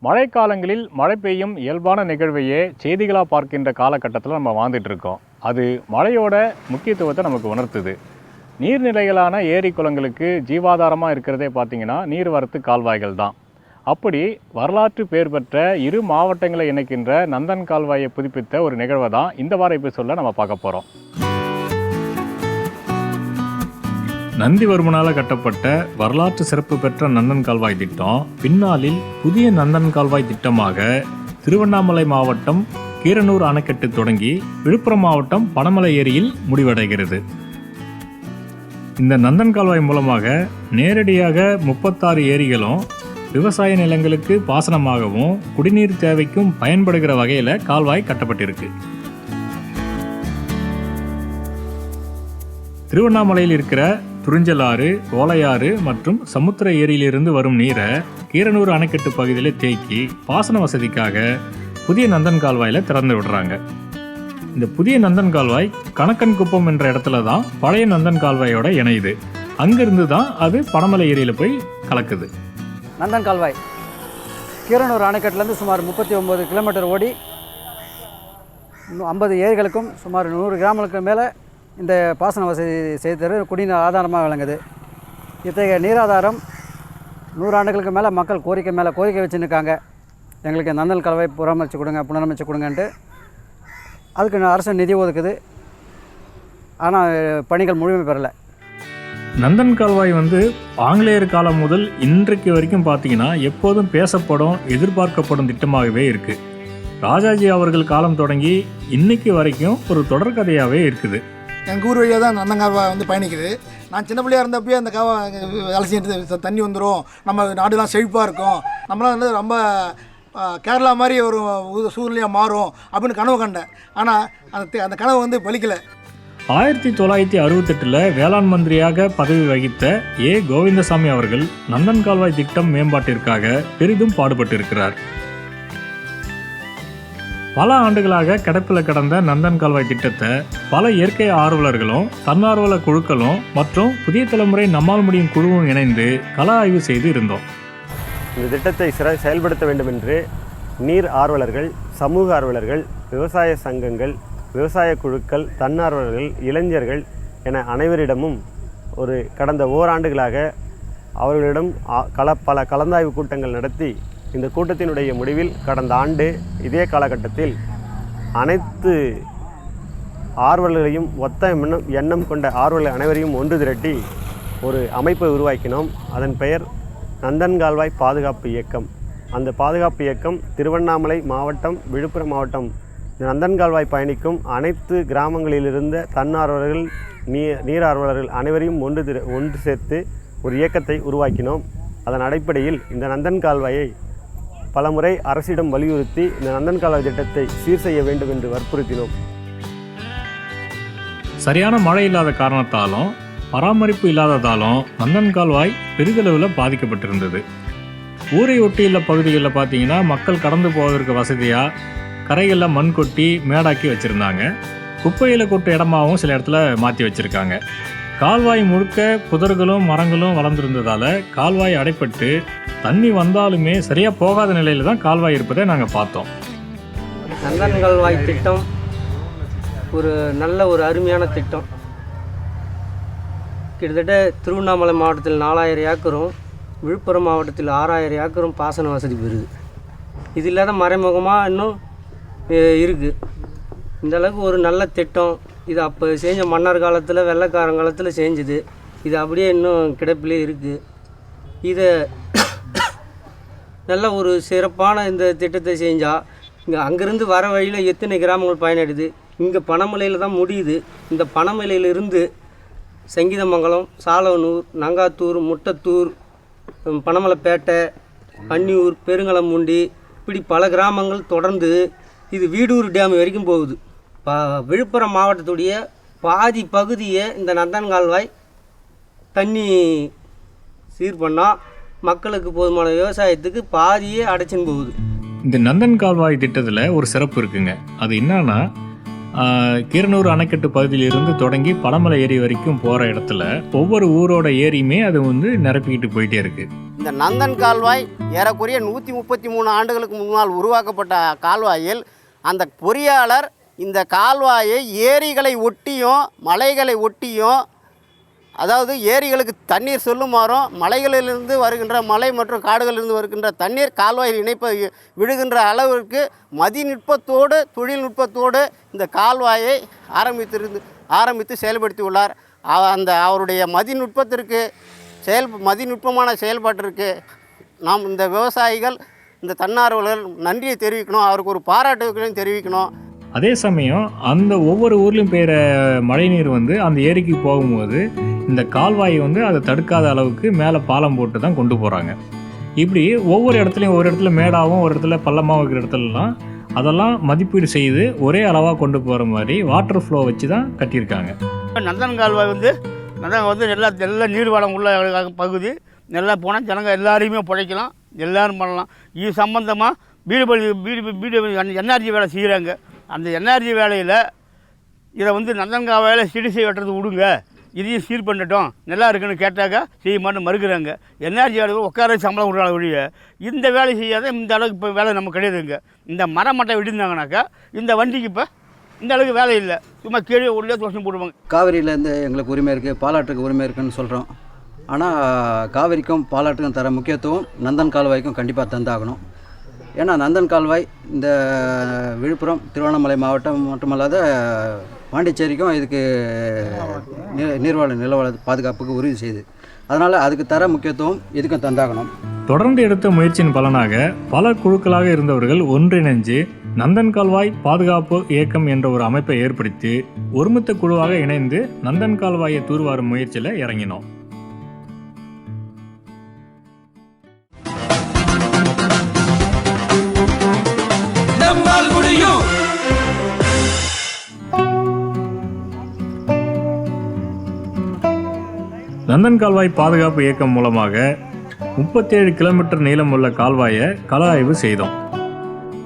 மழைக்காலங்களில் மழை பெய்யும் இயல்பான நிகழ்வையே செய்திகளாக பார்க்கின்ற காலகட்டத்தில் நம்ம வாழ்ந்துட்டு இருக்கோம். அது மழையோட முக்கியத்துவத்தை நமக்கு உணர்த்துது. நீர்நிலைகளான ஏரி குளங்களுக்கு ஜீவாதாரமாக இருக்கிறதே பார்த்திங்கன்னா நீர்வரத்து கால்வாய்கள் தான். அப்படி வரலாற்று பேர் பெற்ற இரு மாவட்டங்களை இணைக்கின்ற நந்தன் கால்வாயை புதுப்பித்த ஒரு நிகழ்வை தான் இந்த வார எபிசோடில் நம்ம பார்க்க போகிறோம். நந்திவர்மனால் கட்டப்பட்ட வரலாற்று சிறப்பு பெற்ற நந்தன் கால்வாய் திட்டம் பின்னாளில் புதிய நந்தன் கால்வாய் திட்டமாக திருவண்ணாமலை மாவட்டம் கீரனூர் அணைக்கட்டு தொடங்கி விழுப்புரம் மாவட்டம் பனமலை ஏரியில் முடிவடைகிறது. இந்த நந்தன் கால்வாய் மூலமாக நேரடியாக 36 ஏரிகளும் விவசாய நிலங்களுக்கு பாசனமாகவும் குடிநீர் தேவைக்கும் பயன்படுகிற வகையில் கால்வாய் கட்டப்பட்டிருக்கு. திருவண்ணாமலையில் இருக்கிற துறிஞ்சலாறு, ஓலையாறு மற்றும் சமுத்திர ஏரியிலிருந்து வரும் நீரை கீரனூர் அணைக்கட்டு பகுதியில் தேக்கி பாசன வசதிக்காக புதிய நந்தன் கால்வாயில் திறந்து விடுறாங்க. இந்த புதிய நந்தன் கால்வாய் கணக்கன் குப்பம் என்ற இடத்துல தான் பழைய நந்தன் கால்வாயோட இணையுது. அங்கிருந்து தான் அது பனமலை ஏரியில் போய் கலக்குது. நந்தன் கால்வாய் கீரனூர் அணைக்கட்டிலேருந்து சுமார் 39 கிலோமீட்டர் ஓடி 50 ஏரிகளுக்கும் சுமார் 100 கிராமங்களுக்கு மேலே இந்த பாசன வசதி செய்து தர குடிநீர் ஆதாரமாக விளங்குது. இத்தகைய நீராதாரம் 100 ஆண்டுகளுக்கு மேலே மக்கள் கோரிக்கை வச்சுருக்காங்க. எங்களுக்கு நந்தன் கால்வாய் புனரமைச்சு கொடுங்கன்ட்டு. அதுக்கு அரசு நிதி ஒதுக்குது. ஆனால் பணிகள் முழுமை பெறலை. நந்தன் கால்வாய் ஆங்கிலேயர் காலம் முதல் இன்றைக்கு வரைக்கும் பார்த்தீங்கன்னா எப்போதும் பேசப்படும் எதிர்பார்க்கப்படும் திட்டமாகவே இருக்குது. ராஜாஜி அவர்கள் காலம் தொடங்கி இன்னைக்கு வரைக்கும் ஒரு தொடர்கதையாகவே இருக்குது. எங்கள் ஊர் வழியாக தான் நந்தன் கால்வாய் பயணிக்குது. நான் சின்ன பிள்ளையாக இருந்தப்பயே அந்த வேலை செஞ்சுட்டு தண்ணி வந்துடும், நம்ம நாடுலாம் செழிப்பாக இருக்கும், நம்மளாம் ரொம்ப கேரளா மாதிரி ஒரு சூழ்நிலையாக மாறும் அப்படின்னு கனவு கண்டேன். ஆனால் அந்த கனவு பலிக்கலை. 1968 வேளாண் மந்திரியாக பதவி வகித்த கோவிந்தசாமி அவர்கள் நந்தன் கால்வாய் திட்டம் மேம்பாட்டிற்காக பெரிதும் பாடுபட்டிருக்கிறார். பல ஆண்டுகளாக கிடப்பில் கிடந்த நந்தன் கால்வாய் திட்டத்தை பல இயற்கை ஆர்வலர்களும் தன்னார்வல குழுக்களும் மற்றும் புதிய தலைமுறை நம்மால் முடியும் குழுவும் இணைந்து கள ஆய்வு செய்து இருந்தோம். இந்த திட்டத்தை செயல்படுத்த வேண்டும் என்று நீர் ஆர்வலர்கள், சமூக ஆர்வலர்கள், விவசாய சங்கங்கள், விவசாய குழுக்கள், தன்னார்வலர்கள், இளைஞர்கள் என அனைவரிடமும் கடந்த ஓராண்டுகளாக அவர்களிடம் பல கலந்தாய்வு கூட்டங்கள் நடத்தி இந்த கூட்டத்தினுடைய முடிவில் கடந்த ஆண்டு இதே காலகட்டத்தில் அனைத்து ஆர்வலர்களையும் ஒத்த எண்ணம் கொண்ட ஆர்வலர்கள் அனைவரையும் ஒன்று திரட்டி ஒரு அமைப்பை உருவாக்கினோம். அதன் பெயர் நந்தன் கால்வாய் பாதுகாப்பு இயக்கம். அந்த பாதுகாப்பு இயக்கம் திருவண்ணாமலை மாவட்டம், விழுப்புரம் மாவட்டம் நந்தன் கால்வாய் பயணிக்கும் அனைத்து கிராமங்களிலிருந்த தன்னார்வலர்கள், நீர் ஆர்வலர்கள் அனைவரையும் ஒன்று சேர்த்து ஒரு இயக்கத்தை உருவாக்கினோம். அதன் அடிப்படையில் இந்த நந்தன் கால்வாயை பலமுறை அரசிடம் வலியுறுத்தி இந்த நந்தன் கால்வாய் திட்டத்தை சீர் செய்ய வேண்டும் என்று வற்புறுத்தினோம். சரியான மழை இல்லாத காரணத்தாலும் பராமரிப்பு இல்லாததாலும் நந்தன் கால்வாய் பெரிதளவில் பாதிக்கப்பட்டிருந்தது. ஊரை ஒட்டியுள்ள பகுதிகளில் பார்த்தீங்கன்னா மக்கள் கடந்து போவதற்கு வசதியாக கரைகளில் மண் கொட்டி மேடாக்கி வச்சுருந்தாங்க. குப்பையில் கொட்ட இடமாகவும் சில இடத்துல மாற்றி வச்சுருக்காங்க. கால்வாய் முழுக்க புதர்களும் மரங்களும் வளர்ந்துருந்ததால் கால்வாய் அடைப்பட்டு தண்ணி வந்தாலுமே சரியாக போகாத நிலையில் தான் கால்வாய் இருப்பதை நாங்கள் பார்த்தோம். நந்தன் கால்வாய் திட்டம் நல்ல ஒரு அருமையான திட்டம். கிட்டத்தட்ட திருவண்ணாமலை மாவட்டத்தில் 4000 ஏக்கரும், விழுப்புரம் மாவட்டத்தில் 6000 ஏக்கரும் பாசன வசதி பெறுது. இது இல்லாத மறைமுகமாக இன்னும் இருக்குது. இந்த அளவுக்கு ஒரு நல்ல திட்டம். இது அப்போ செஞ்ச மன்னர் காலத்தில், வெள்ளைக்காரங்காலத்தில் செஞ்சுது. இது அப்படியே இன்னும் கிடப்பிலே இருக்குது. இதை நல்ல ஒரு சிறப்பான இந்த திட்டத்தை செஞ்சால் இங்கே அங்கேருந்து வர வழியில் எத்தனை கிராமங்கள் பயனடைது. இங்கே பனமலையில் தான் முடியுது. இந்த பனமலையிலிருந்து சங்கீதமங்கலம், சாலவனூர், நங்காத்தூர், முட்டத்தூர், பனமலைப்பேட்டை, அன்னியூர், பெருங்கலமுண்டி, இப்படி பல கிராமங்கள் தொடர்ந்து இது வீடூர் டேம் வரைக்கும் போகுது. விழுப்புரம் மாவட்டத்துடைய பாதி பகுதியை இந்த நந்தன் கால்வாய் தண்ணி சீர் பண்ணால் மக்களுக்கு போதுமான விவசாயத்துக்கு பாதியே அடைச்சின்னு போகுது. இந்த நந்தன் கால்வாய் திட்டத்தில் ஒரு சிறப்பு இருக்குங்க. அது என்னன்னா, கீரனூர் அணைக்கட்டு பகுதியிலிருந்து தொடங்கி பழமலை ஏரி வரைக்கும் போகிற இடத்துல ஒவ்வொரு ஊரோட ஏரியுமே அது வந்து நிரப்பிக்கிட்டு போயிட்டே இருக்குது. இந்த நந்தன் கால்வாய் ஏறக்குறைய 133 ஆண்டுகளுக்கு முன்னால் உருவாக்கப்பட்ட கால்வாயில் அந்த பொறியாளர் இந்த கால்வாயை ஏரிகளை ஒட்டியும் மலைகளை ஒட்டியும், அதாவது ஏரிகளுக்கு தண்ணீர் செல்லுமாறும் மலைகளிலிருந்து வருகின்ற மலை மற்றும் காடுகளிலிருந்து வருகின்ற தண்ணீர் கால்வாயில் விழுகின்ற அளவிற்கு மதிநுட்பத்தோடு தொழில்நுட்பத்தோடு இந்த கால்வாயை ஆரம்பித்து செயல்படுத்தியுள்ளார். அவருடைய மதிநுட்பமான செயல்பாட்டிற்கு நாம் இந்த விவசாயிகள், இந்த தன்னார்வலர்கள் நன்றியை தெரிவிக்கணும், அவருக்கு ஒரு பாராட்டுகளையும் தெரிவிக்கணும். அதே சமயம் அந்த ஒவ்வொரு ஊர்லேயும் பெய்கிற மழைநீர் வந்து அந்த ஏரிக்கு போகும்போது இந்த கால்வாயை வந்து அதை தடுக்காத அளவுக்கு மேலே பாலம் போட்டு தான் கொண்டு போகிறாங்க. இப்படி ஒவ்வொரு இடத்துலையும் ஒரு இடத்துல மேடாகவும் ஒரு இடத்துல பள்ளமாகவும் இருக்கிற இடத்துலலாம் அதெல்லாம் மதிப்பீடு செய்து ஒரே அளவாக கொண்டு போகிற மாதிரி வாட்டர் ஃப்ளோ வச்சு தான் கட்டியிருக்காங்க. நந்தன் கால்வாய் வந்து நல்ல நீர்வளம் உள்ள பகுதி. நல்லா போனால் ஜனங்க எல்லாரையுமே பிழைக்கலாம், எல்லோரும் பண்ணலாம். இது சம்பந்தமாக வீடு என்ஆர்ஜி வேலை செய்கிறாங்க. அந்த என்ஆர்ஜி வேலையில் இதை வந்து நந்தன் கால்வாயில் சிடிசை வெட்டுறது விடுங்க, இதையும் சீர் பண்ணட்டும், நல்லா இருக்குன்னு கேட்டாக்கா செய்ய மாட்டேன் மறுக்கிறாங்க. என்ஆர்ஜி வேலை உட்கார சம்பளம் விடுற ஒழிய இந்த வேலை செய்யாத இந்த அளவுக்கு இப்போ வேலை நம்ம கிடையாதுங்க. இந்த மரம் மட்டை விட்டுருந்தாங்கனாக்கா இந்த வண்டிக்கு இப்போ இந்த அளவுக்கு வேலை இல்லை, சும்மா கீழே உள்ளே தோஷம் போடுவாங்க. காவிரியிலேருந்து எங்களுக்கு உரிமை இருக்குது, பாலாற்றுக்கு உரிமை இருக்குதுன்னு சொல்கிறோம். ஆனால் காவிரிக்கும் பாலாற்றுக்கும் தர முக்கியத்துவம் நந்தன் கால்வாய்க்கும் கண்டிப்பாக தந்தாகணும். ஏன்னா நந்தன் கால்வாய் இந்த விழுப்புரம் திருவண்ணாமலை மாவட்டம் மட்டுமல்லாத பாண்டிச்சேரிக்கும் இதுக்கு நிலவள பாதுகாப்புக்கு உறுதி செய்யுது. அதனால் அதுக்கு தர முக்கியத்துவம் இதுக்கும் தந்தாகணும். தொடர்ந்து எடுத்த முயற்சியின் பலனாக பல குழுக்களாக இருந்தவர்கள் ஒன்றிணைஞ்சு நந்தன் கால்வாய் பாதுகாப்பு இயக்கம் என்ற ஒரு அமைப்பை ஏற்படுத்தி ஒருமித்த குழுவாக இணைந்து நந்தன் கால்வாயை தூர்வாரும் முயற்சியில் இறங்கினோம். நந்தன் கால்வாய் பாதுகாப்பு இயக்கம் மூலமாக 37 கிலோமீட்டர் நீளம் உள்ள கால்வாயை கள ஆய்வு செய்தோம்.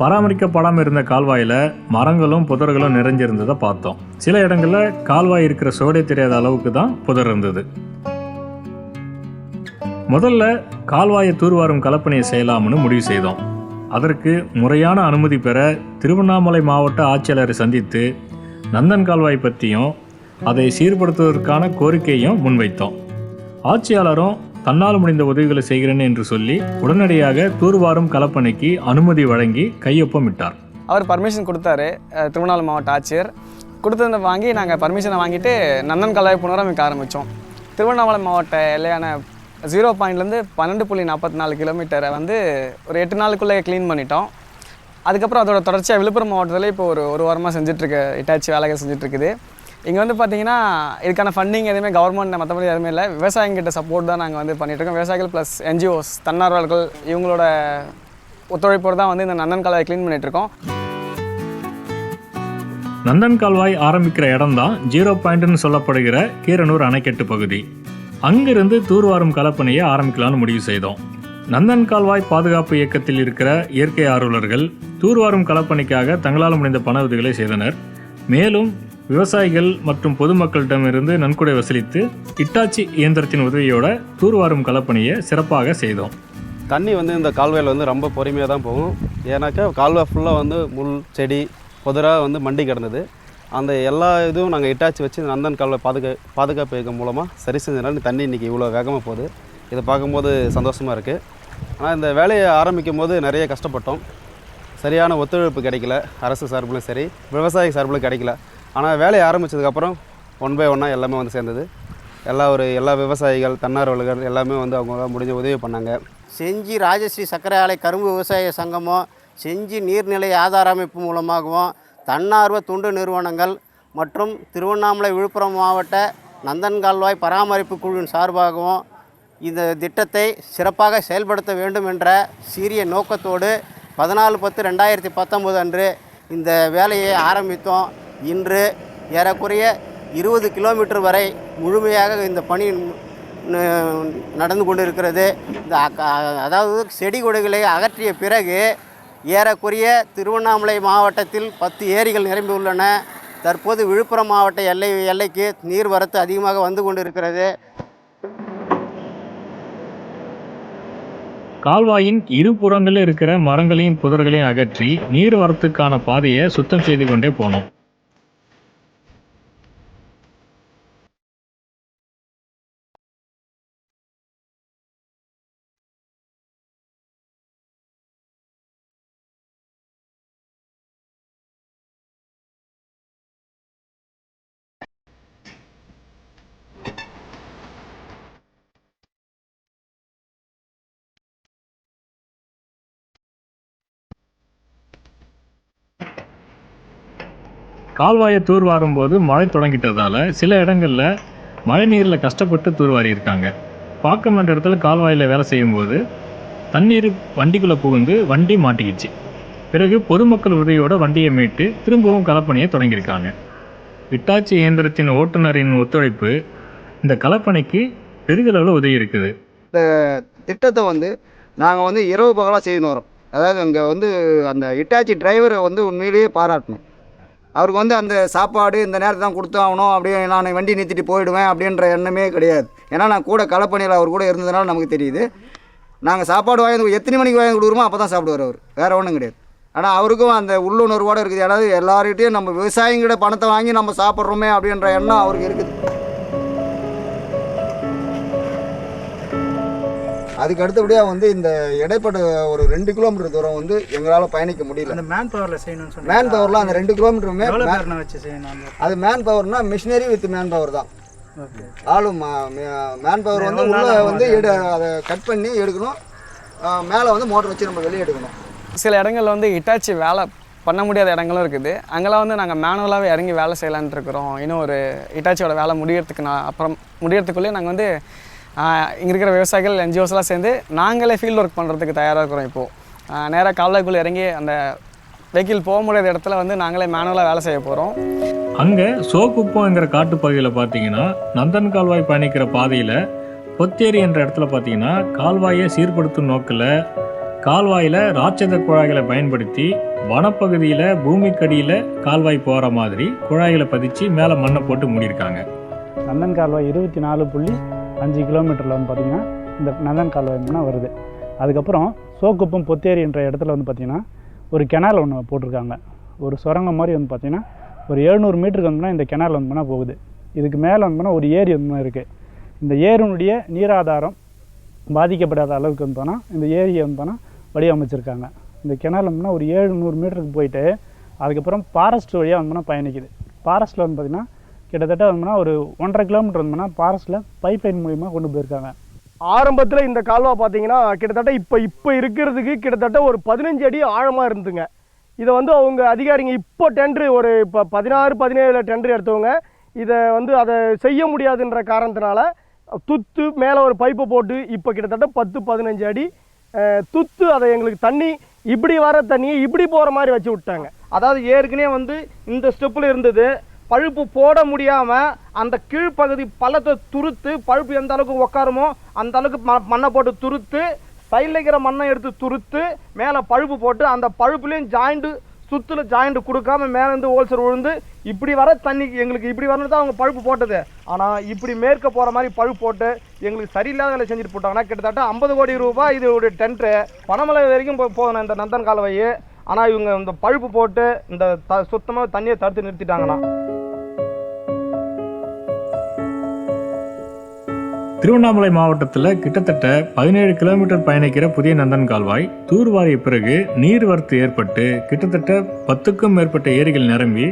பராமரிக்கப்படாமல் இருந்த கால்வாயில் மரங்களும் புதர்களும் நிறைஞ்சிருந்ததை பார்த்தோம். சில இடங்களில் கால்வாய் இருக்கிற சோடே தெரியாத அளவுக்கு தான் புதர் இருந்தது. முதல்ல கால்வாயை தூர்வாரும் களப்பணியை செய்யலாம்னு முடிவு செய்தோம். அதற்கு முறையான அனுமதி பெற திருவண்ணாமலை மாவட்ட ஆட்சியாளரை சந்தித்து நந்தன் கால்வாய் பற்றியும் அதை சீர்படுத்துவதற்கான கோரிக்கையும் முன்வைத்தோம். ஆட்சியாளரும் தன்னால் முடிந்த உதவிகளை செய்கிறேன் என்று சொல்லி உடனடியாக தூர்வாரும் களப்பணிக்கு அனுமதி வழங்கி கையொப்பமிட்டார். அவர் பர்மிஷன் கொடுத்தாரு. திருவண்ணாமலை மாவட்ட ஆட்சியர் கொடுத்ததை வாங்கி நாங்கள் பர்மிஷனை வாங்கிட்டு நந்தன் கால்வாய் புனரமைக்க ஆரம்பித்தோம். திருவண்ணாமலை மாவட்ட எல்லையான 0 பாயிண்ட்லேருந்து 12.44 கிலோமீட்டரை வந்து ஒரு 8 நாளுக்குள்ளே க்ளீன் பண்ணிட்டோம். அதுக்கப்புறம் அதோட தொடர்ச்சியாக விழுப்புரம் மாவட்டத்தில் இப்போ ஒரு வாரமாக செஞ்சிட்ருக்கு இட்டாச்சி வேலைகள் செஞ்சிட்ருக்குது. இங்கே வந்து பார்த்திங்கன்னா இதுக்கான ஃபண்டிங் எதுவுமே கவர்மெண்ட் மற்றபடி எதுவுமே இல்லை, விவசாயிங்கிட்ட சப்போர்ட் தான் நாங்கள் வந்து பண்ணிகிட்ருக்கோம். விவசாயிகள் ப்ளஸ் NGOs தன்னார்வலர்கள் இவங்களோட ஒத்துழைப்போடு தான் வந்து இந்த நந்தன் கால்வாய் க்ளீன் பண்ணிகிட்ருக்கோம். நந்தன் கால்வாய் ஆரம்பிக்கிற இடம்தான் 0 பாயிண்ட்னு சொல்லப்படுகிற கீரனூர் அணைக்கட்டு பகுதி. அங்கிருந்து தூர்வாரும் களப்பணியை ஆரம்பிக்கலாம்னு முடிவு செய்தோம். நந்தன் கால்வாய் பாதுகாப்பு இயக்கத்தில் இருக்கிற இயற்கை ஆர்வலர்கள் தூர்வாரும் களப்பணிக்காக தங்களால் முடிந்த பண உதவிகளை செய்தனர். மேலும் விவசாயிகள் மற்றும் பொதுமக்களிடமிருந்து நன்கொடை வசூலித்து இட்டாச்சி இயந்திரத்தின் உதவியோட தூர்வாரும் களப்பணியை சிறப்பாக செய்தோம். தண்ணி வந்து இந்த கால்வாயில் வந்து ரொம்ப பொறுமையாக தான் போகும். ஏன்னாக்கா கால்வாய் ஃபுல்லாக வந்து முள் செடி புதராக வந்து மண்டி கிடந்தது. அந்த எல்லா இதுவும் நாங்கள் இட்டாச்சி வச்சு நந்தன் கால்வாய் பாதுகாப்பு இயக்கம் மூலமாக சரி செஞ்சதுனால தண்ணி இன்றைக்கி இவ்வளோ வேகமாக போகுது. இதை பார்க்கும்போது சந்தோஷமாக இருக்குது. ஆனால் இந்த வேலையை ஆரம்பிக்கும் போது நிறைய கஷ்டப்பட்டோம். சரியான ஒத்துழைப்பு கிடைக்கல, அரசு சார்பிலும் சரி விவசாய சார்பிலும் கிடைக்கல. ஆனால் வேலையை ஆரம்பித்ததுக்கப்புறம் 1 by 1 எல்லாமே வந்து சேர்ந்தது. எல்லா விவசாயிகள் தன்னார்வலர்கள் எல்லாமே வந்து அவங்க முடிஞ்ச உதவி பண்ணாங்க. செஞ்சி ராஜஸ்ரீ சர்க்கரை ஆலை கரும்பு விவசாய சங்கமும் செஞ்சி நீர்நிலை ஆதார அமைப்பு மூலமாகவும் தன்னார்வ தொண்டு நிறுவனங்கள் மற்றும் திருவண்ணாமலை விழுப்புரம் மாவட்ட நந்தன் கால்வாய் பராமரிப்பு குழுவின் சார்பாகவும் இந்த திட்டத்தை சிறப்பாக செயல்படுத்த வேண்டும் என்ற சீரிய நோக்கத்தோடு 14/10/2019 அன்று இந்த வேலையை ஆரம்பித்தோம். இன்று ஏறக்குறைய 20 கிலோமீட்டர் வரை முழுமையாக இந்த பணி நடந்து கொண்டிருக்கிறது. அதாவது செடி கொடிகளை அகற்றிய பிறகு ஏறக்குறைய திருவண்ணாமலை மாவட்டத்தில் 10 ஏரிகள் நிரம்பி உள்ளன. தற்போது விழுப்புரம் மாவட்ட எல்லைக்கு நீர்வரத்து அதிகமாக வந்து கொண்டு இருக்கிறது. கால்வாயின் இரு புறங்களில் இருக்கிற மரங்களையும் புதர்களையும் அகற்றி நீர் வரத்துக்கான பாதையை சுத்தம் செய்து கொண்டே போனோம். கால்வாயை தூர்வாரும் போது மழை தொடங்கிட்டதால சில இடங்கள்ல மழை நீரில் கஷ்டப்பட்டு தூர்வாரி இருக்காங்க. பாக்கமன்ற இடத்துல கால்வாயில் வேலை செய்யும்போது தண்ணீர் வண்டிக்குள்ளே புகுந்து வண்டி மாட்டிக்கிச்சு. பிறகு பொதுமக்கள் உதவியோட வண்டியை மீட்டு திரும்பவும் களப்பணியை தொடங்கியிருக்காங்க. இட்டாச்சி இயந்திரத்தின் ஓட்டுநரின் ஒத்துழைப்பு இந்த களப்பணிக்கு பெரிதளவில் உதவி இருக்குது. இந்த திட்டத்தை நாங்கள் இரவு பகலாக செய்து வரோம். அதாவது அங்கே அந்த இட்டாச்சி டிரைவரை உண்மையிலேயே பாராட்டணும். அவருக்கு அந்த சாப்பாடு இந்த நேரத்தை தான் கொடுத்தாகணும், அப்படியே நான் வண்டி நிறுத்திட்டு போயிடுவேன் அப்படின்ற எண்ணமே கிடையாது. ஏன்னா நான் கூட களப்பணியில் அவர் கூட இருந்ததுனால நமக்கு தெரியுது. நாங்கள் சாப்பாடு வாங்கி எத்தனை மணிக்கு வாங்கி கொடுக்குறோமோ அப்போ தான் சாப்பிடுவார் அவர், வேறு ஒன்றும் கிடையாது. ஆனால் அவருக்கும் அந்த உள்ளுணர்வோடு இருக்குது. அதாவது எல்லார்கிட்டையும் நம்ம விவசாயிங்கிட்ட பணத்தை வாங்கி நம்ம சாப்பிட்றோமே அப்படின்ற எண்ணம் அவருக்கு இருக்குது. அதுக்கு அடுத்தபடியாக இந்த இடைப்பட்ட ஒரு 2 கிலோமீட்டர் தூரம் எங்களால் பயணிக்க முடியல. அந்த மேன் பவரில் செய்யணும்னு சொல்லி மேன் பவரில் அந்த 2 கிலோமீட்டருமே வச்சு செய்யணும். அது மேன் பவர்னா மிஷினரி வித் மேன் பவர் தான். ஆளும் மேன் பவர் உள்ளே அதை கட் பண்ணி எடுக்கணும், மேலே மோட்டர் வச்சு நம்ம வெளியே எடுக்கணும். சில இடங்களில் இட்டாச்சி வேலை பண்ண முடியாத இடங்களும் இருக்குது. அங்கெல்லாம் நாங்கள் மேனுவலாகவே இறங்கி வேலை செய்யலான்ட்டு இருக்கிறோம். இன்னும் ஒரு இட்டாச்சியோட வேலை முடியறதுக்குள்ளேயே நாங்கள் இங்கே இருக்கிற விவசாயிகள் என்ஜிஓஸ்லாம் சேர்ந்து நாங்களே ஃபீல்டு ஒர்க் பண்ணுறதுக்கு தயாராக இருக்கிறோம். இப்போது நேராக கால்வாய்க்குள்ளே இறங்கி அந்த வெஹிக்கிள் போக முடியாத இடத்துல நாங்களே மேனுவலாக வேலை செய்ய போகிறோம். அங்கே சோக்குப்பம்ங்கிற காட்டுப்பகுதியில் பார்த்தீங்கன்னா நந்தன் கால்வாய் பயணிக்கிற பாதையில் பொத்தேரி என்ற இடத்துல பார்த்தீங்கன்னா கால்வாயை சீர்படுத்தும் நோக்கில் கால்வாயில் ராட்சத குழாய்களை பயன்படுத்தி வனப்பகுதியில் பூமிக்கடியில் கால்வாய் போகிற மாதிரி குழாய்களை பதிச்சு மேலே மண்ணை போட்டு மூடியிருக்காங்க. நந்தன் கால்வாய் 24.5 கிலோமீட்டரில் பார்த்திங்கன்னா இந்த நந்தன் கால்வாய் வருது. அதுக்கப்புறம் சோக்குப்பம் பொத்தேரி என்ற இடத்துல பார்த்திங்கன்னா ஒரு கெனால் ஒன்று போட்டிருக்காங்க. ஒரு சுரங்கம் மாதிரி பார்த்திங்கன்னா ஒரு 700 மீட்டருக்கு இந்த கெனால் போகுது. இதுக்கு மேலே ஒரு ஏரி இருக்குது. இந்த ஏரியினுடைய நீராதாரம் பாதிக்கப்படாத அளவுக்கு இந்த ஏரியை வடிவமைச்சிருக்காங்க. இந்த கெனால் ஒரு 700 மீட்டருக்கு போயிட்டு அதுக்கப்புறம் ஃபாரஸ்ட் வழியாக பயணிக்குது. ஃபாரஸ்ட்டில் பார்த்திங்கன்னா கிட்டத்தட்ட ஒரு 1.5 கிலோமீட்டர் ஃபாரஸ்ட்டில் பைப் லைன் மூலிமா கொண்டு போயிருக்காங்க. ஆரம்பத்தில் இந்த கால்வா பார்த்தீங்கன்னா கிட்டத்தட்ட இப்போ இருக்கிறதுக்கு கிட்டத்தட்ட ஒரு 15 அடி ஆழமாக இருந்துங்க. இதை அவங்க அதிகாரிங்க இப்போ டெண்டரு ஒரு இப்போ 16-17 டெண்டர் எடுத்தவங்க இதை அதை செய்ய முடியாதுன்ற காரணத்தினால துத்து மேலே ஒரு பைப்பை போட்டு இப்போ கிட்டத்தட்ட 10-15 அடி துத்து அதை எங்களுக்கு தண்ணி இப்படி வர தண்ணியை இப்படி போகிற மாதிரி வச்சு விட்டாங்க. அதாவது ஏற்கனவே இந்த ஸ்டெப்பில் இருந்தது, பழுப்பு போட முடியாமல் அந்த கீழ்ப்பகுதி பள்ளத்தை துருத்து பழுப்பு எந்த அளவுக்கு உட்காருமோ அந்த அளவுக்கு மண்ணை போட்டு துருத்து சைடில் இருக்கிற மண்ணை எடுத்து துருத்து மேலே பழுப்பு போட்டு அந்த பழுப்புலேயும் ஜாயிண்ட்டு சுற்றில் ஜாயிண்ட்டு கொடுக்காம மேலேருந்து ஹோல்சேல் விழுந்து இப்படி வர தண்ணிக்கு எங்களுக்கு இப்படி வரணும் தான் அவங்க பழுப்பு போட்டது. ஆனால் இப்படி மேற்க போகிற மாதிரி பழுப்பு போட்டு எங்களுக்கு சரியில்லாத வேலை செஞ்சுட்டு போட்டாங்கன்னா கிட்டத்தட்ட 50 கோடி ரூபாய் இது ஒரு டென்ட்ரு பணமலை வரைக்கும் போகணும் இந்த நந்தன் கால்வாய். ஆனால் இவங்க இந்த பழுப்பு போட்டு இந்த சுத்தமாக தண்ணியை தடுத்து நிறுத்திட்டாங்கன்னா. திருவண்ணாமலை மாவட்டத்தில் கிட்டத்தட்ட 17 கிலோமீட்டர் பயணிக்கிற புதிய நந்தன் கால்வாய் தூர்வாரிய பிறகு நீர்வரத்து ஏற்பட்டு கிட்டத்தட்ட 10க்கும் மேற்பட்ட ஏரிகள் நிரம்பி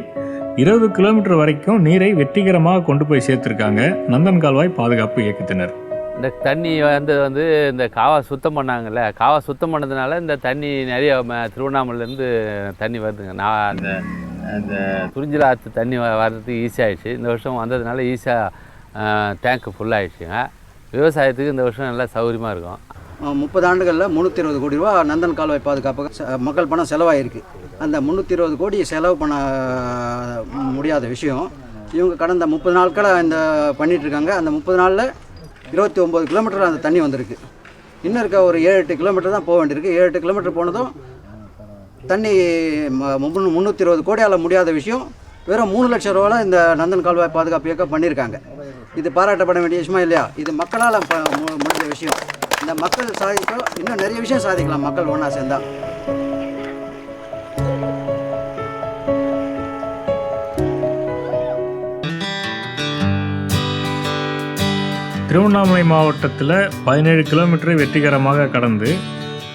20 கிலோமீட்டர் வரைக்கும் நீரை வெற்றிகரமாக கொண்டு போய் சேர்த்துருக்காங்க நந்தன் கால்வாய் பாதுகாப்பு இயக்கத்தினர். இந்த தண்ணி இந்த காவா சுத்தம் பண்ணாங்கல்ல, காவா சுத்தம் பண்ணதுனால இந்த தண்ணி நிறைய திருவண்ணாமலையிலேருந்து தண்ணி வருதுங்க. நான் அந்த துறிஞ்சில் ஆற்று தண்ணி வர்றதுக்கு ஈஸியாகிடுச்சு. இந்த வருஷம் வந்ததுனால ஈஸியாக டேங்க்கு ஃபுல்லாகிடுச்சுங்க. விவசாயத்துக்கு இந்த வருஷம் நல்லா சௌகரியமாக இருக்கும். 30 ஆண்டுகளில் 320 கோடி ரூபா நந்தன் கால்வாய் பாதுகாப்புக்கு மக்கள் பணம் செலவாகிருக்கு. அந்த 320 கோடி செலவு பண்ண முடியாத விஷயம் இவங்க கடந்த 30 நாட்களாக இந்த பண்ணிகிட்ருக்காங்க. அந்த 30 நாளில் 29 கிலோமீட்டர் அந்த தண்ணி வந்திருக்கு. இன்னும் இருக்க ஒரு 7-8 கிலோமீட்டர் தான் போக வேண்டியிருக்கு. 7-8 கிலோமீட்டர் போனதும் தண்ணி 320 கோடியால் முடியாத விஷயம் வெறும் 3 லட்சம் ரூபாவில் இந்த நந்தன் கால்வாய் பாதுகாப்பு இயக்கம் பண்ணியிருக்காங்க. இது பாராட்டப்பட வேண்டிய விஷயமா இல்லையா? இது மக்களால் முடிஞ்ச விஷயம். இந்த மக்கள் சாதிக்க இன்னும் நிறைய விஷயம் சாதிக்கலாம் மக்கள் ஒன்றா சேர்ந்தா. திருவண்ணாமலை மாவட்டத்தில் 17 கிலோமீட்டரை வெற்றிகரமாக கடந்து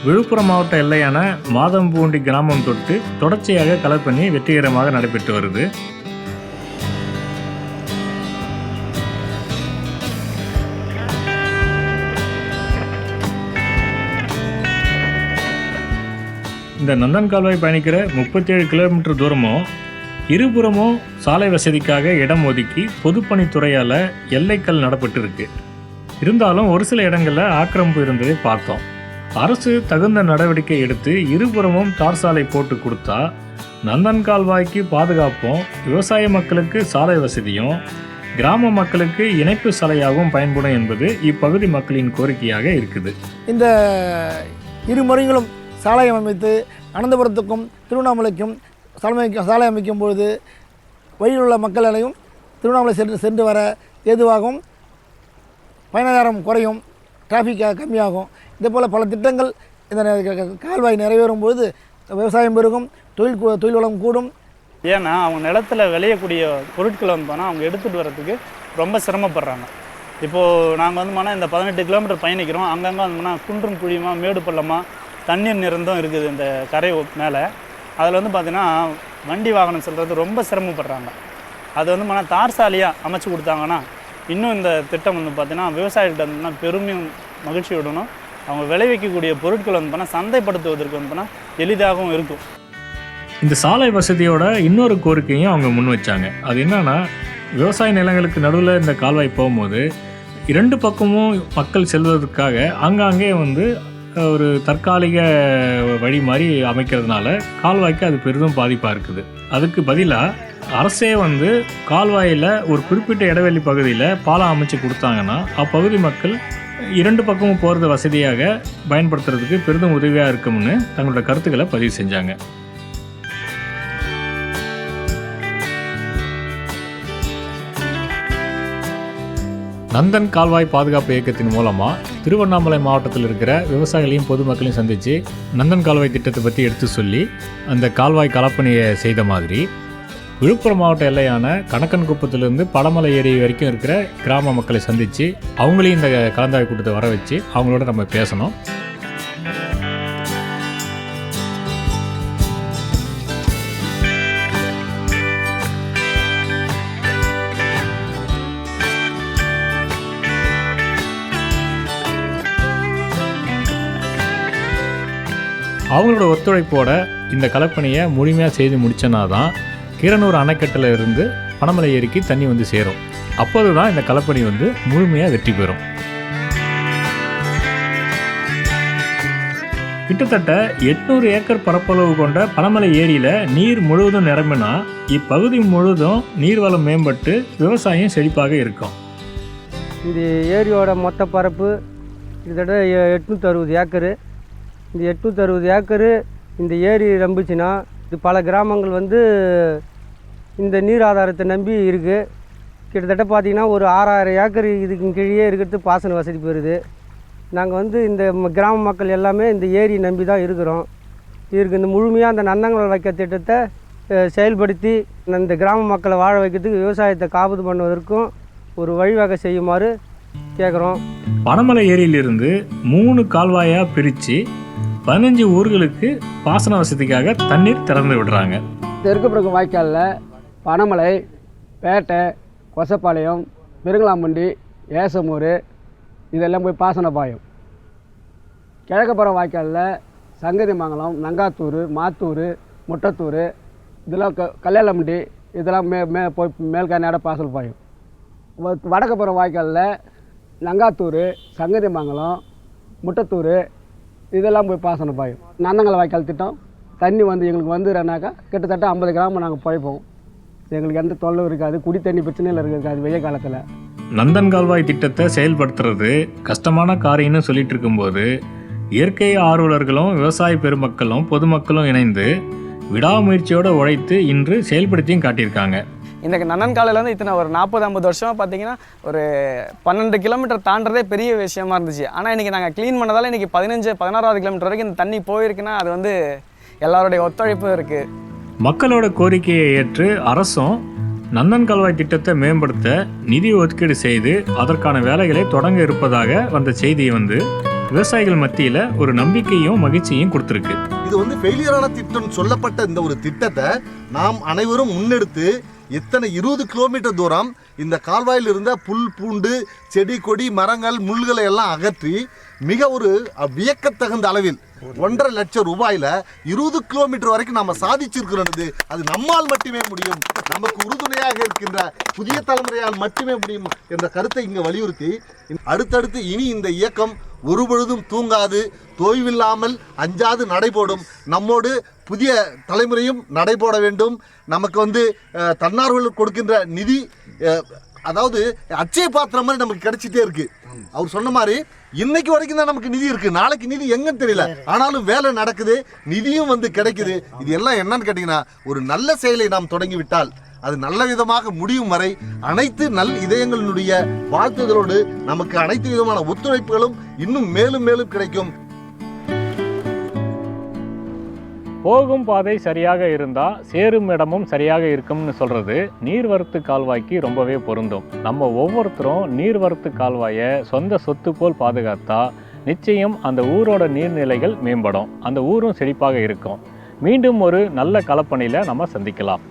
விழுப்புரம் மாவட்ட எல்லையான மாதம்பூண்டி கிராமம் தொட்டு தொடர்ச்சியாக களப்பணி வெற்றிகரமாக நடைபெற்று வருது. இந்த நந்தன் கால்வாய் பயணிக்கிற 37 கிலோமீட்டர் தூரமும் இருபுறமும் சாலை வசதிக்காக இடம் ஒதுக்கி பொதுப்பணித்துறையால் எல்லைக்கல் நடப்பட்டு இருக்கு. இருந்தாலும் ஒரு சில இடங்களில் ஆக்கிரமிப்பு இருந்ததை பார்த்தோம். அரசு தகுந்த நடவடிக்கை எடுத்து இருபுறமும் தார் சாலை போட்டு கொடுத்தா நந்தன் கால்வாய்க்கு பாதுகாப்பும், விவசாய மக்களுக்கு சாலை வசதியும், கிராம மக்களுக்கு இணைப்பு சாலையாகவும் பயன்படும் என்பது இப்பகுதி மக்களின் கோரிக்கையாக இருக்குது. இந்த இரு முறைகளும் சாலை அமைத்து அனந்தபுரத்துக்கும் திருவண்ணாமலைக்கும் சாலை அமைக்கும் பொழுது வழியில் உள்ள மக்களையும் திருவண்ணாமலை சென்று வர ஏதுவாகும், பயணநேரம் குறையும், டிராஃபிக் கம்மியாகும். இதேபோல் பல திட்டங்கள் இந்த கால்வாய் நிறைவேறும் பொழுது விவசாயம் பெருகும், தொழில் வளம் கூடும். ஏன்னா அவங்க நிலத்தில் விளையக்கூடிய பொருட்களை வந்து அவங்க எடுத்துகிட்டு வரதுக்கு ரொம்ப சிரமப்படுறாங்க. இப்போது நாங்கள் வந்து இந்த 18 கிலோமீட்டர் பயணிக்கிறோம். அங்கங்கே வந்து குன்றும் குழியுமா மேடு பள்ளமாக தண்ணீர் நிறந்தும் இருக்குது இந்த கரை மேலே. அதில் வந்து பார்த்திங்கன்னா வண்டி வாகனம் செல்வது ரொம்ப சிரமப்படுறாங்க. அது வந்து தார் சாலையாக அமைச்சு கொடுத்தாங்கன்னா இன்னும் இந்த திட்டம் வந்து பார்த்திங்கன்னா விவசாயிகிட்ட வந்து பெருமையும் மகிழ்ச்சியுடனும் அவங்க விளைவிக்கக்கூடிய பொருட்களை வந்து சந்தைப்படுத்துவதற்கு வந்து எளிதாகவும் இருக்கும். இந்த சாலை வசதியோட இன்னொரு கோரிக்கையும் அவங்க முன் வச்சாங்க. அது என்னன்னா, விவசாய நிலங்களுக்கு நடுவில் இந்த கால்வாய் போகும்போது 2 பக்கமும் மக்கள் செல்வதற்காக ஆங்காங்கே வந்து ஒரு தற்காலிக வழி மாதிரி அமைக்கிறதுனால கால்வாய்க்கு அது பெரிதும் பாதிப்பாக இருக்குது. அதுக்கு பதிலாக அரசே வந்து கால்வாயில் ஒரு குறிப்பிட்ட இடைவெளி பகுதியில் பாலம் அமைச்சு கொடுத்தாங்கன்னா அப்பகுதி மக்கள் 2 பக்கமும் போகிறது வசதியாக பயன்படுத்துறதுக்கு பெரிதும் உதவியாக இருக்கும்னு தங்களோட கருத்துக்களை பதிவு செஞ்சாங்க. நந்தன் கால்வாய் பாதுகாப்பு இயக்கத்தின் மூலமாக திருவண்ணாமலை மாவட்டத்தில் இருக்கிற விவசாயிகளையும் பொதுமக்களையும் சந்தித்து நந்தன் கால்வாய் திட்டத்தை பற்றி எடுத்து சொல்லி அந்த கால்வாய் களப்பணியை செய்த மாதிரி விழுப்புரம் மாவட்ட எல்லையான கணக்கன்குப்பத்திலிருந்து படமலை ஏரி வரைக்கும் இருக்கிற கிராம மக்களை சந்தித்து அவங்களையும் இந்த கலந்தாய்வு கூட்டத்தை வர வச்சு அவங்களோட நம்ம பேசணும். அவங்களோட ஒத்துழைப்போட இந்த கலப்பணியை முழுமையாக செய்து முடிச்சனா தான் கீரனூர் அணைக்கட்டில் இருந்து பனமலை ஏரிக்கு தண்ணி வந்து சேரும். அப்போது தான் இந்த கலப்பணி வந்து முழுமையாக வெற்றி பெறும். கிட்டத்தட்ட 800 ஏக்கர் பரப்பளவு கொண்ட பனமலை ஏரியில் நீர் முழுவதும் நிரம்பினா இப்பகுதி முழுவதும் நீர்வளம் மேம்பட்டு விவசாயம் செழிப்பாக இருக்கும். இந்த ஏரியோட மொத்த பரப்பு கிட்டத்தட்ட 860 ஏக்கரு. இந்த 860 ஏக்கரு இந்த ஏரி நம்பிச்சுன்னா இது பல கிராமங்கள் வந்து இந்த நீர் ஆதாரத்தை நம்பி இருக்குது. கிட்டத்தட்ட பார்த்திங்கன்னா ஒரு 6000 ஏக்கர் இதுக்கு கீழே இருக்கிறது பாசன வசதி பெறுது. நாங்கள் வந்து இந்த கிராம மக்கள் எல்லாமே இந்த ஏரி நம்பி தான் இருக்கிறோம். இதுக்கு இந்த முழுமையாக அந்த நந்தங்கள் வைக்க திட்டத்தை செயல்படுத்தி இந்த கிராம மக்களை வாழ வைக்கிறதுக்கு விவசாயத்தை காப்பது பண்ணுவதற்கும் ஒரு வழிவகை செய்யுமாறு கேட்குறோம். பனமலை ஏரியிலிருந்து 3 கால்வாயாக பிரித்து 15 ஊர்களுக்கு பாசன வசதிக்காக தண்ணீர் திறந்து விடுறாங்க. தெற்கு பிறகு வாய்க்காலில் பனமலை, பேட்டை, கொசப்பாளையம், பெருங்களாம்பண்டி, ஏசமூர் இதெல்லாம் போய் பாசன பாயும். கிழக்குப்புறம் வாய்க்காலில் சங்கதிமங்கலம், நங்காத்தூர், மாத்தூர், முட்டத்தூர் இதெல்லாம் கல்யாணம்பட்டி இதெல்லாம் போய் மேல்காரனோட பாசல் பாயும். வடக்குப்புறம் வாய்க்காலில் நங்காத்தூர், சங்கதிமங்கலம், முட்டத்தூர் இதெல்லாம் போய் பாசன பாயும். நந்தங்கல் வாய்க்கால் திட்டம் தண்ணி வந்து எங்களுக்கு வந்துடுறனாக்கா கிட்டத்தட்ட 50 கிராமம் நாங்கள் பழைப்போம். எங்களுக்கு எந்த தொல்லை இருக்காது, குடி தண்ணி பிரச்சனையில் இருக்காது. வெய்ய காலத்தில் நந்தன் கால்வாய் திட்டத்தை செயல்படுத்துறது கஷ்டமான காரியம்னு சொல்லிட்டு இருக்கும்போது இயற்கை ஆர்வலர்களும் விவசாய பெருமக்களும் பொதுமக்களும் இணைந்து விடாமுயற்சியோடு உழைத்து இன்று செயல்படுத்தியும் காட்டியிருக்காங்க. இந்த நன்னன் கால்வாயிலேருந்து இத்தனை ஒரு 40-50 வருஷமாக பார்த்தீங்கன்னா ஒரு 12 கிலோமீட்டர் தாண்டதே பெரிய விஷயமா இருந்துச்சு. ஆனால் இன்றைக்கி நாங்கள் க்ளீன் பண்ணதால் இன்றைக்கி 15-16வது கிலோமீட்டர் வரைக்கும் இந்த தண்ணி போயிருக்குன்னா அது வந்து எல்லாருடைய ஒத்துழைப்பும் இருக்குது. மக்களோட கோரிக்கையை ஏற்று அரசும் நந்தன் கால்வாய் திட்டத்தை மேம்படுத்த நிதி ஒதுக்கீடு செய்து அதற்கான வேலைகளை தொடங்க இருப்பதாக வந்த செய்தியை வந்து விவசாயிகள் மத்தியில் ஒரு நம்பிக்கையும் மகிழ்ச்சியும் கொடுத்துருக்கு. இது வந்து ஃபெயிலியரான திட்டம் சொல்லப்பட்ட இந்த ஒரு திட்டத்தை நாம் அனைவரும் முன்னெடுத்து எத்தனை 20 கிலோமீட்டர் தூரம் இந்த கால்வாயில் இருந்த புல் பூண்டு செடி கொடி மரங்கள் முள்களை எல்லாம் அகற்றி மிக ஒரு வியக்கத்தகுந்த அளவில் 1.5 லட்சம் ரூபாயில் 20 கிலோமீட்டர் வரைக்கும் நம்ம சாதிச்சிருக்கிறது. அது நம்மால் மட்டுமே முடியும், நமக்கு உறுதுணையாக இருக்கின்ற புதிய தலைமுறையால் மட்டுமே முடியும் என்ற கருத்தை இங்கே வலியுறுத்தி அடுத்தடுத்து இனி இந்த இயக்கம் ஒருபொழுதும் தூங்காது, தோய்வில்லாமல் அஞ்சாது நடைபோடும். நம்மோடு புதிய தலைமுறையும் நடைபோட வேண்டும். நமக்கு வந்து தன்னார்வலர்கள் கொடுக்கின்ற நிதி அதாவது அச்சய பாத்திரம் மாதிரி நமக்கு கிடைச்சிட்டே இருக்கு. அவர் சொன்ன மாதிரி இன்னைக்கு வரைக்கும் தான் நமக்கு நிதி இருக்கு, நாளைக்கு நிதி எங்கன்னு தெரியல, ஆனாலும் வேலை நடக்குது, நிதியும் வந்து கிடைக்குது. இது எல்லாம் என்னன்னு கேட்டீங்கன்னா ஒரு நல்ல செயலை நாம் தொடங்கிவிட்டால் அது நல்ல விதமாக முடியும் வரை அனைத்து நல் இதயங்களினுடைய வாழ்த்துதலோடு நமக்கு அனைத்து விதமான ஒத்துழைப்புகளும் இன்னும் மேலும் மேலும் கிடைக்கும். போகும் பாதை சரியாக இருந்தால் சேரும் இடமும் சரியாக இருக்கும்னு சொல்கிறது நீர்வரத்து கால்வாய்க்கு ரொம்பவே பொருந்தும். நம்ம ஒவ்வொருத்தரும் நீர்வரத்து கால்வாயை சொந்த சொத்து போல் பாதுகாத்தா நிச்சயம் அந்த ஊரோட நீர்நிலைகள் மேம்படும், அந்த ஊரும் செழிப்பாக இருக்கும். மீண்டும் ஒரு நல்ல களப்பணியில் நம்ம சந்திக்கலாம்.